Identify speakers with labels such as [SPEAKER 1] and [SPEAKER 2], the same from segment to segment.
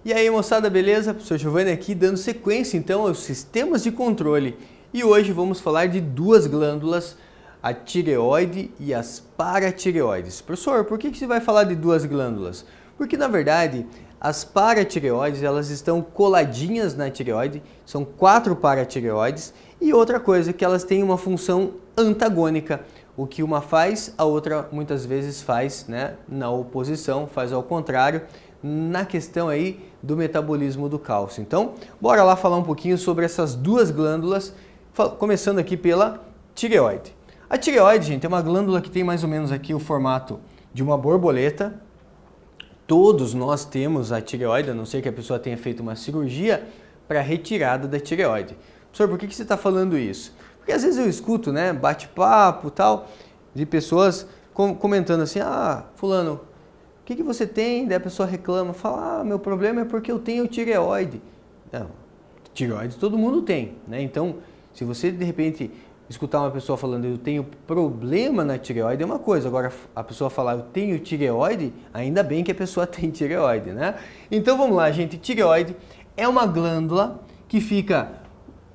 [SPEAKER 1] E aí, moçada, beleza? Professor Giovanni aqui dando sequência então aos sistemas de controle. E hoje vamos falar de duas glândulas, a tireoide e as paratireoides. Professor, por que você vai falar de duas glândulas? Porque na verdade as paratireoides elas estão coladinhas na tireoide, são 4 paratireoides, e outra coisa que elas têm uma função antagônica. O que uma faz, a outra muitas vezes faz, né, na oposição, faz ao contrário, na questão aí do metabolismo do cálcio. Então, bora lá falar um pouquinho sobre essas duas glândulas, começando aqui pela tireoide. A tireoide, gente, é uma glândula que tem mais ou menos aqui o formato de uma borboleta. Todos nós temos a tireoide, a não ser que a pessoa tenha feito uma cirurgia para retirada da tireoide. Professor, por que você está falando isso? Porque às vezes eu escuto, né, bate-papo tal, de pessoas comentando assim, fulano, o que você tem? Daí a pessoa reclama, fala, meu problema é porque eu tenho tireoide. Não, tireoide todo mundo tem, né? Então, se você de repente escutar uma pessoa falando eu tenho problema na tireoide é uma coisa, agora a pessoa falar eu tenho tireoide, ainda bem que a pessoa tem tireoide, né? Então vamos lá, gente, tireoide é uma glândula que fica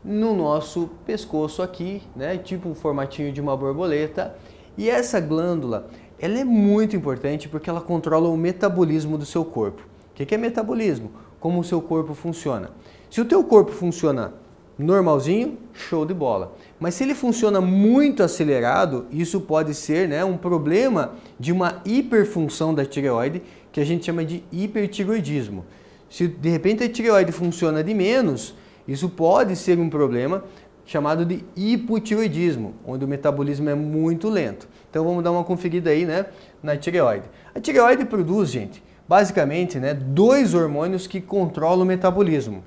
[SPEAKER 1] no nosso pescoço aqui, né? Tipo um formatinho de uma borboleta, e essa glândula ela é muito importante porque ela controla o metabolismo do seu corpo. O que é metabolismo? Como o seu corpo funciona. Se o teu corpo funciona normalzinho, show de bola. Mas se ele funciona muito acelerado, isso pode ser, né, um problema de uma hiperfunção da tireoide, que a gente chama de hipertireoidismo. Se de repente a tireoide funciona de menos, isso pode ser um problema chamado de hipotireoidismo, onde o metabolismo é muito lento. Então vamos dar uma conferida aí, né, na tireoide. A tireoide produz, gente, basicamente, né, 2 hormônios que controlam o metabolismo,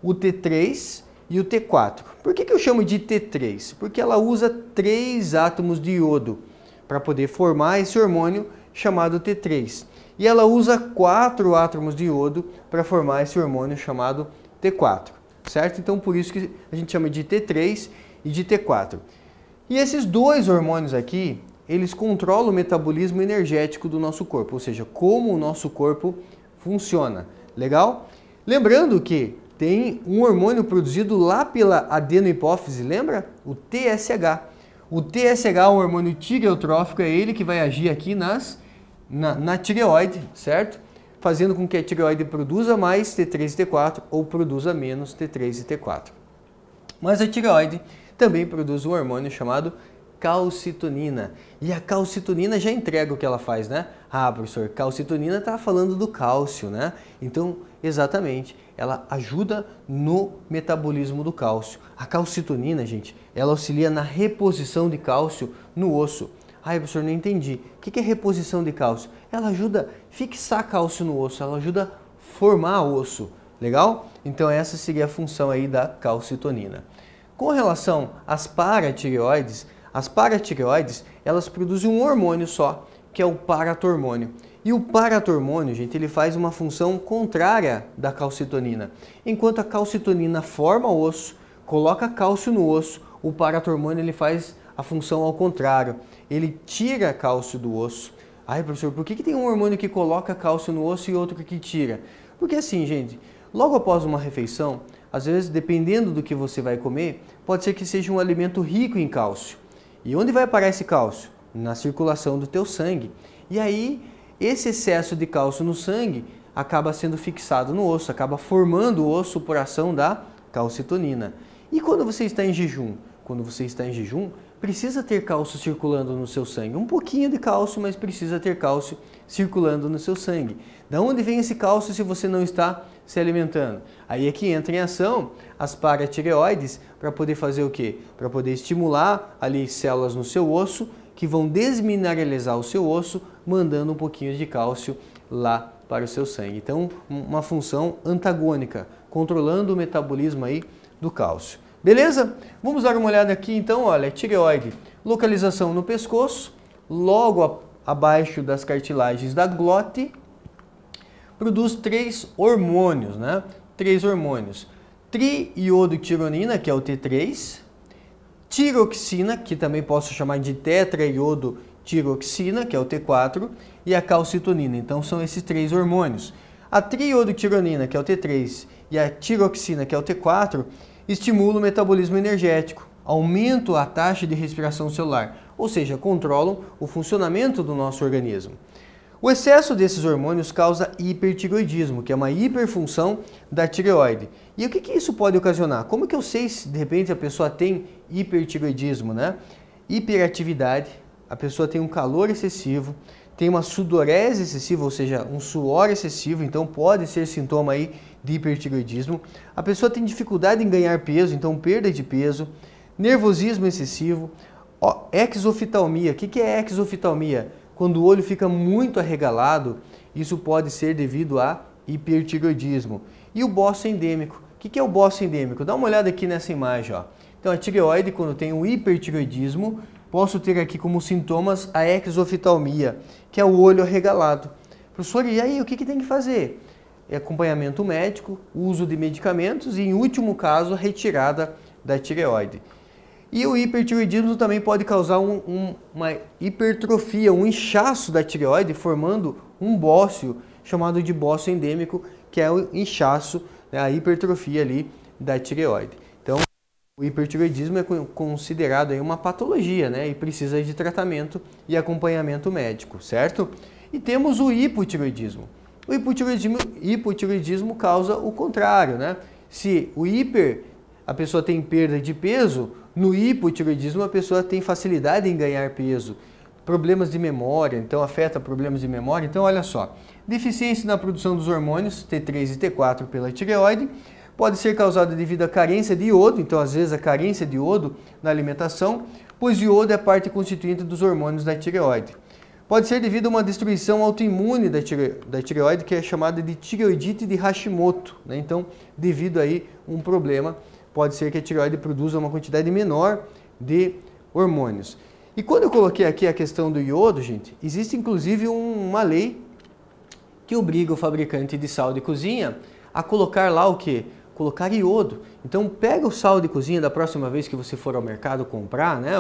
[SPEAKER 1] o T3 e o T4. Por que eu chamo de T3? Porque ela usa 3 átomos de iodo para poder formar esse hormônio chamado T3. E ela usa 4 átomos de iodo para formar esse hormônio chamado T4. Certo? Então por isso que a gente chama de T3 e de T4. E esses 2 hormônios aqui, eles controlam o metabolismo energético do nosso corpo, ou seja, como o nosso corpo funciona. Legal? Lembrando que tem um hormônio produzido lá pela adenohipófise, lembra? O TSH. O TSH é um hormônio tireotrófico, é ele que vai agir aqui na tireoide, certo? Fazendo com que a tireoide produza mais T3 e T4 ou produza menos T3 e T4. Mas a tireoide também produz um hormônio chamado calcitonina. E a calcitonina já entrega o que ela faz, né? Professor, calcitonina está falando do cálcio, né? Então, exatamente, ela ajuda no metabolismo do cálcio. A calcitonina, gente, ela auxilia na reposição de cálcio no osso. Professor, não entendi. O que é reposição de cálcio? Ela ajuda a fixar cálcio no osso, ela ajuda a formar osso. Legal? Então essa seria a função aí da calcitonina. Com relação às paratireoides, elas produzem um hormônio só, que é o paratormônio. E o paratormônio, gente, ele faz uma função contrária da calcitonina. Enquanto a calcitonina forma o osso, coloca cálcio no osso, o paratormônio ele faz a função ao contrário. Ele tira cálcio do osso. Professor, por que tem um hormônio que coloca cálcio no osso e outro que tira? Porque assim, gente, logo após uma refeição, às vezes, dependendo do que você vai comer, pode ser que seja um alimento rico em cálcio. E onde vai parar esse cálcio? Na circulação do teu sangue. E aí, esse excesso de cálcio no sangue acaba sendo fixado no osso, acaba formando o osso por ação da calcitonina. E quando você está em jejum? Quando você está em jejum, precisa ter cálcio circulando no seu sangue. Um pouquinho de cálcio, mas precisa ter cálcio circulando no seu sangue. Da onde vem esse cálcio se você não está se alimentando? Aí é que entra em ação as paratireoides para poder fazer o quê? Para poder estimular ali células no seu osso que vão desmineralizar o seu osso, mandando um pouquinho de cálcio lá para o seu sangue. Então, uma função antagônica, controlando o metabolismo aí do cálcio. Beleza? Vamos dar uma olhada aqui então, olha, tireoide, localização no pescoço, logo abaixo das cartilagens da glote, produz 3 hormônios, né? 3 hormônios. Triiodotironina, que é o T3, tiroxina, que também posso chamar de tetraiodotiroxina, que é o T4, e a calcitonina. Então são esses 3 hormônios. A triiodotironina, que é o T3, e a tiroxina, que é o T4, estimulam o metabolismo energético, aumentam a taxa de respiração celular, ou seja, controlam o funcionamento do nosso organismo. O excesso desses hormônios causa hipertireoidismo, que é uma hiperfunção da tireoide. E o que isso pode ocasionar? Como que eu sei se de repente a pessoa tem hipertireoidismo, né? Hiperatividade, a pessoa tem um calor excessivo, tem uma sudorese excessiva, ou seja, um suor excessivo, então pode ser sintoma aí de hipertireoidismo. A pessoa tem dificuldade em ganhar peso, então perda de peso, nervosismo excessivo, exoftalmia. O que é exoftalmia? Quando o olho fica muito arregalado, isso pode ser devido a hipertireoidismo. E o bócio endêmico. O que é o bócio endêmico? Dá uma olhada aqui nessa imagem. Ó. Então a tireoide, quando tem um hipertireoidismo, posso ter aqui como sintomas a exoftalmia, que é o olho arregalado. Professor, e aí o que tem que fazer? É acompanhamento médico, uso de medicamentos e, em último caso, retirada da tireoide. E o hipertireoidismo também pode causar uma hipertrofia, um inchaço da tireoide, formando um bócio chamado de bócio endêmico, que é o inchaço, né, a hipertrofia ali da tireoide. Então, o hipertireoidismo é considerado aí uma patologia, né, e precisa de tratamento e acompanhamento médico, certo? E temos o hipotireoidismo. O hipotireoidismo causa o contrário, né? Se o a pessoa tem perda de peso, no hipotireoidismo a pessoa tem facilidade em ganhar peso, problemas de memória, então afeta problemas de memória. Então olha só, deficiência na produção dos hormônios T3 e T4 pela tireoide pode ser causada devido à carência de iodo, então às vezes a carência de iodo na alimentação, pois iodo é parte constituinte dos hormônios da tireoide. Pode ser devido a uma destruição autoimune da tireoide, que é chamada de tireoidite de Hashimoto, né? Então, devido aí a um problema, pode ser que a tireoide produza uma quantidade menor de hormônios. E quando eu coloquei aqui a questão do iodo, gente, existe inclusive uma lei que obriga o fabricante de sal de cozinha a colocar lá o quê? Colocar iodo. Então pega o sal de cozinha da próxima vez que você for ao mercado comprar, né?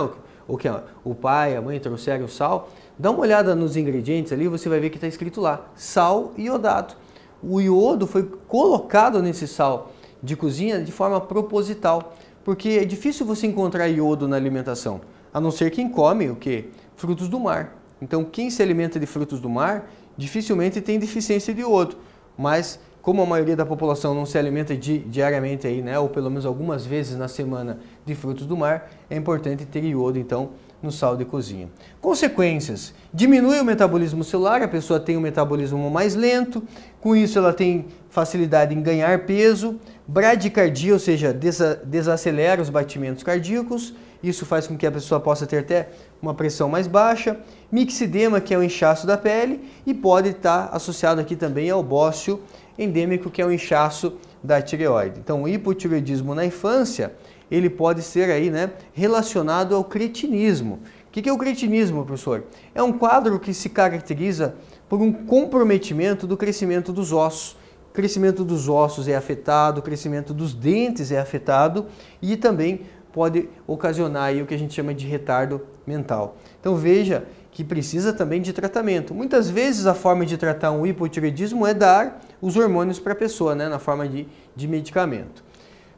[SPEAKER 1] Ou que o pai, a mãe trouxerem o sal, dá uma olhada nos ingredientes ali, você vai ver que está escrito lá, sal iodado. O iodo foi colocado nesse sal de cozinha de forma proposital, porque é difícil você encontrar iodo na alimentação, a não ser quem come o quê? Frutos do mar. Então quem se alimenta de frutos do mar dificilmente tem deficiência de iodo, mas como a maioria da população não se alimenta diariamente aí, né, ou pelo menos algumas vezes na semana de frutos do mar, é importante ter iodo então no sal de cozinha. Consequências: diminui o metabolismo celular, a pessoa tem um metabolismo mais lento, com isso ela tem facilidade em ganhar peso, bradicardia, ou seja, desacelera os batimentos cardíacos, isso faz com que a pessoa possa ter até uma pressão mais baixa, mixedema, que é o inchaço da pele, e pode estar associado aqui também ao bócio endêmico, que é o inchaço da tireoide. Então, o hipotireoidismo na infância, ele pode ser aí, né, relacionado ao cretinismo. O que é o cretinismo, professor? É um quadro que se caracteriza por um comprometimento do crescimento dos ossos. O crescimento dos ossos é afetado, o crescimento dos dentes é afetado e também pode ocasionar aí o que a gente chama de retardo mental. Então veja que precisa também de tratamento. Muitas vezes a forma de tratar um hipotireoidismo é dar os hormônios para a pessoa, né, na forma de medicamento.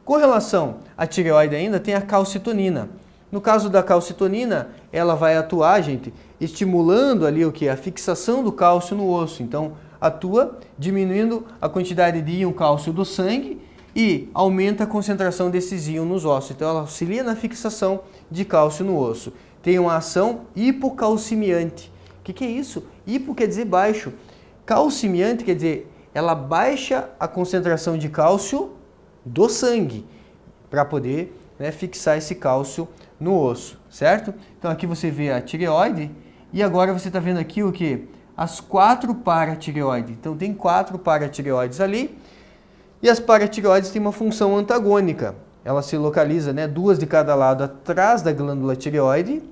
[SPEAKER 1] Com relação à tireoide ainda, tem a calcitonina. No caso da calcitonina, ela vai atuar, gente, estimulando ali o que? A fixação do cálcio no osso. Então, atua diminuindo a quantidade de íon cálcio do sangue e aumenta a concentração desses íons nos ossos. Então, ela auxilia na fixação de cálcio no osso. Tem uma ação hipocalcemiante. O que é isso? Hipo quer dizer baixo. Calcemiante quer dizer ela baixa a concentração de cálcio do sangue para poder, né, fixar esse cálcio no osso, certo? Então aqui você vê a tireoide e agora você está vendo aqui o que? As 4 paratireoides. Então tem 4 paratireoides ali e as paratireoides têm uma função antagônica. Ela se localiza, né, 2 de cada lado atrás da glândula tireoide,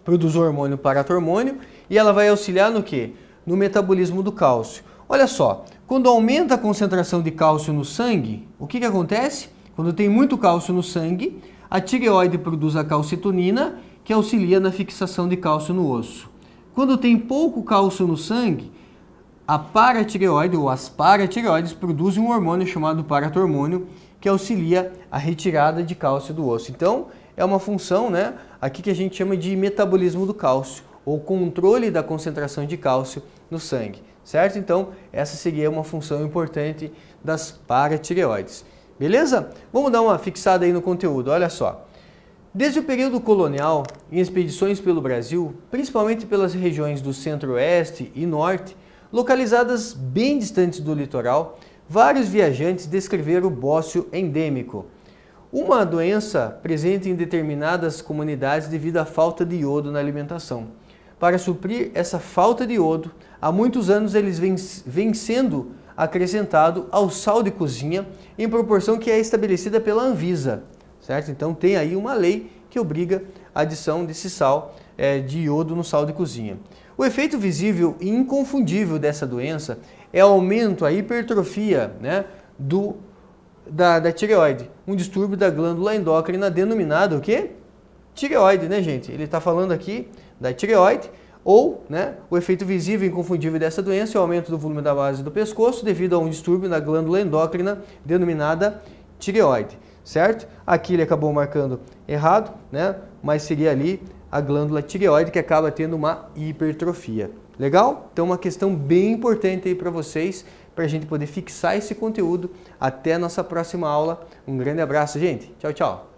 [SPEAKER 1] produz o hormônio paratormônio e ela vai auxiliar no quê? No metabolismo do cálcio. Olha só, quando aumenta a concentração de cálcio no sangue, o que acontece? Quando tem muito cálcio no sangue, a tireoide produz a calcitonina, que auxilia na fixação de cálcio no osso. Quando tem pouco cálcio no sangue, A paratireoide ou as paratireoides produzem um hormônio chamado paratormônio que auxilia a retirada de cálcio do osso. Então, é uma função, né, aqui que a gente chama de metabolismo do cálcio ou controle da concentração de cálcio no sangue, certo? Então, essa seria uma função importante das paratireoides. Beleza? Vamos dar uma fixada aí no conteúdo, olha só. Desde o período colonial, em expedições pelo Brasil, principalmente pelas regiões do centro-oeste e norte, localizadas bem distantes do litoral, vários viajantes descreveram o bócio endêmico, uma doença presente em determinadas comunidades devido à falta de iodo na alimentação. Para suprir essa falta de iodo, há muitos anos eles vêm sendo acrescentado ao sal de cozinha em proporção que é estabelecida pela Anvisa, certo? Então tem aí uma lei que obriga a adição desse sal de iodo no sal de cozinha. O efeito visível e inconfundível dessa doença é o aumento, a hipertrofia, né, da tireoide, um distúrbio da glândula endócrina denominado o quê? Tireoide, né, gente? Ele está falando aqui da tireoide, ou, né, o efeito visível e inconfundível dessa doença é o aumento do volume da base do pescoço devido a um distúrbio na glândula endócrina denominada tireoide, certo? Aqui ele acabou marcando errado, né, mas seria ali a glândula tireoide que acaba tendo uma hipertrofia. Legal? Então uma questão bem importante aí para vocês, para a gente poder fixar esse conteúdo. Até a nossa próxima aula. Um grande abraço, gente. Tchau, tchau.